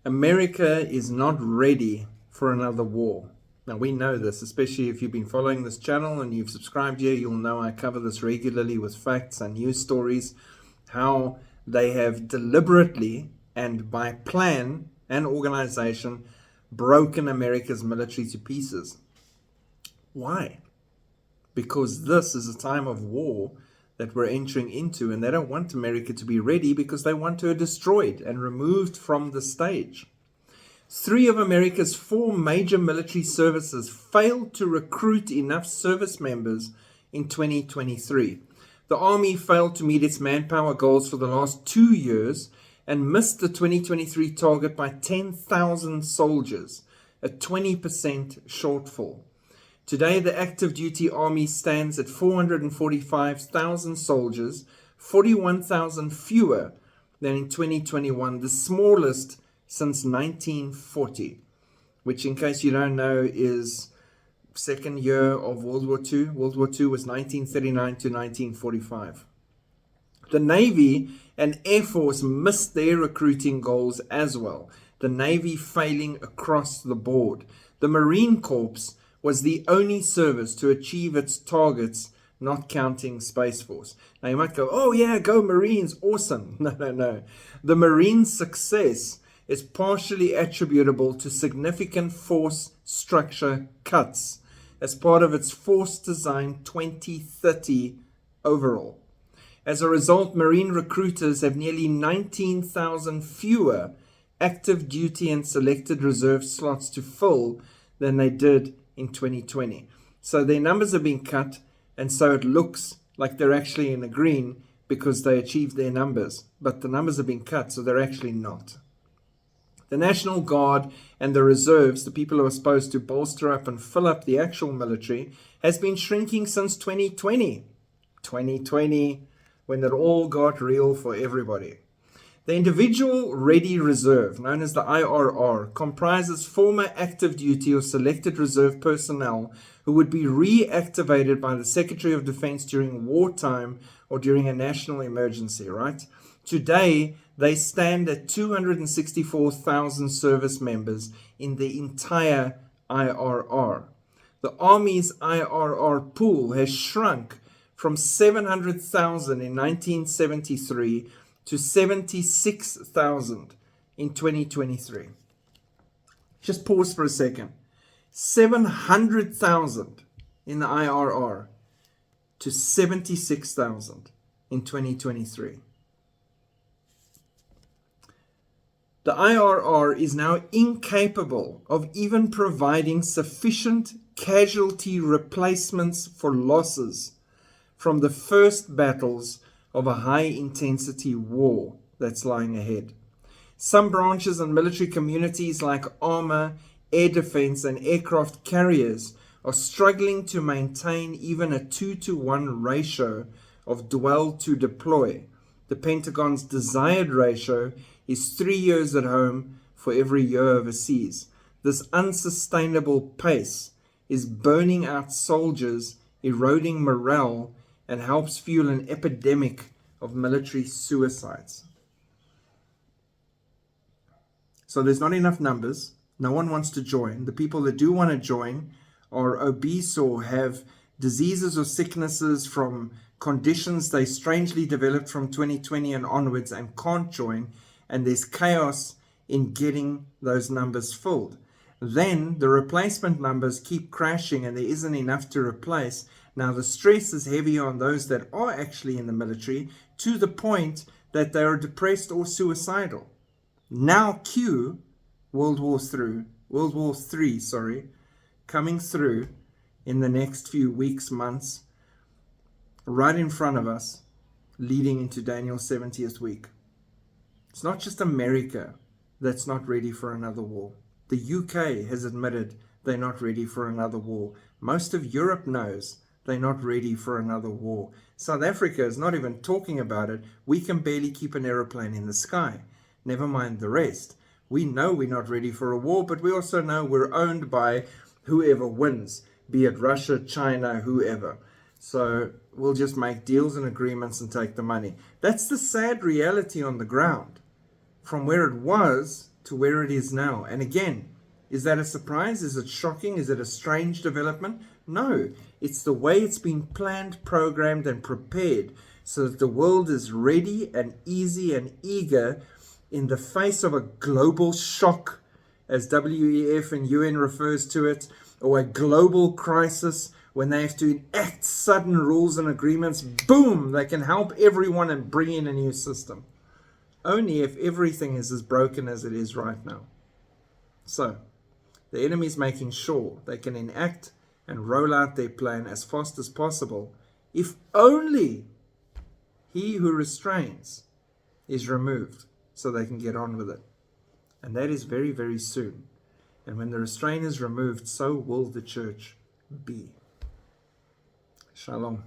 America is not ready for another war. Now, we know this, especially if you've been following this channel and you've subscribed here. You'll know I cover this regularly with facts and news stories, how they have deliberately and by plan and organization broken America's military to pieces. Why? Because this is a time of war that we're entering into, and they don't want America to be ready because they want her destroyed and removed from the stage. 3 of America's 4 major military services failed to recruit enough service members in 2023. The Army failed to meet its manpower goals for the last 2 years and missed the 2023 target by 10,000 soldiers, a 20% shortfall. Today, the active duty army stands at 445,000 soldiers, 41,000 fewer than in 2021, the smallest since 1940, which, in case you don't know, is second year of World War II. World War II was 1939 to 1945. The Navy and Air Force missed their recruiting goals as well, the Navy failing across the board. The Marine Corps was the only service to achieve its targets, not counting Space Force. Now you might go, oh yeah, go Marines, awesome. No. The Marines' success is partially attributable to significant force structure cuts as part of its Force Design 2030 overall. As a result, Marine recruiters have nearly 19,000 fewer active duty and selected reserve slots to fill than they did in 2020. So their numbers have been cut, and so it looks like they're actually in the green because they achieved their numbers, but the numbers have been cut, so they're actually not. The National Guard and the reserves, the people who are supposed to bolster up and fill up the actual military, has been shrinking since 2020. 2020, when it all got real for everybody. The Individual Ready Reserve, known as the IRR, comprises former active duty or selected reserve personnel who would be reactivated by the Secretary of Defense during wartime or during a national emergency, right? Today, they stand at 264,000 service members in the entire IRR. The Army's IRR pool has shrunk from 700,000 in 1973 to 76,000 in 2023. Just pause for a second. 700,000 in the IRR to 76,000 in 2023. The IRR is now incapable of even providing sufficient casualty replacements for losses from the first battles of a high-intensity war that's lying ahead. Some branches and military communities like armor, air defense, and aircraft carriers are struggling to maintain even a 2-to-1 ratio of dwell to deploy. The Pentagon's desired ratio is 3 years at home for every year overseas. This unsustainable pace is burning out soldiers, eroding morale, and helps fuel an epidemic of military suicides. So there's not enough numbers. No one wants to join. The people that do want to join are obese or have diseases or sicknesses from conditions they strangely developed from 2020 and onwards and can't join. And there's chaos in getting those numbers filled. Then the replacement numbers keep crashing and there isn't enough to replace. Now the stress is heavy on those that are actually in the military to the point that they are depressed or suicidal. Now cue World War III, coming through in the next few weeks, months, right in front of us, leading into Daniel's 70th week. It's not just America that's not ready for another war. The UK has admitted they're not ready for another war. Most of Europe knows they're not ready for another war. South Africa is not even talking about it. We can barely keep an aeroplane in the sky. Never mind the rest. We know we're not ready for a war, but we also know we're owned by whoever wins, be it Russia, China, whoever. So we'll just make deals and agreements and take the money. That's the sad reality on the ground. From where it was to where it is now. And again, is that a surprise? Is it shocking? Is it a strange development? No, it's the way it's been planned, programmed, and prepared so that the world is ready and easy and eager in the face of a global shock, as WEF and UN refers to it, or a global crisis when they have to enact sudden rules and agreements. Boom! They can help everyone and bring in a new system. Only if everything is as broken as it is right now. So, the enemy is making sure they can enact and roll out their plan as fast as possible, if only he who restrains is removed, so they can get on with it. And that is very, very soon. And when the restraint is removed, so will the church be. Shalom.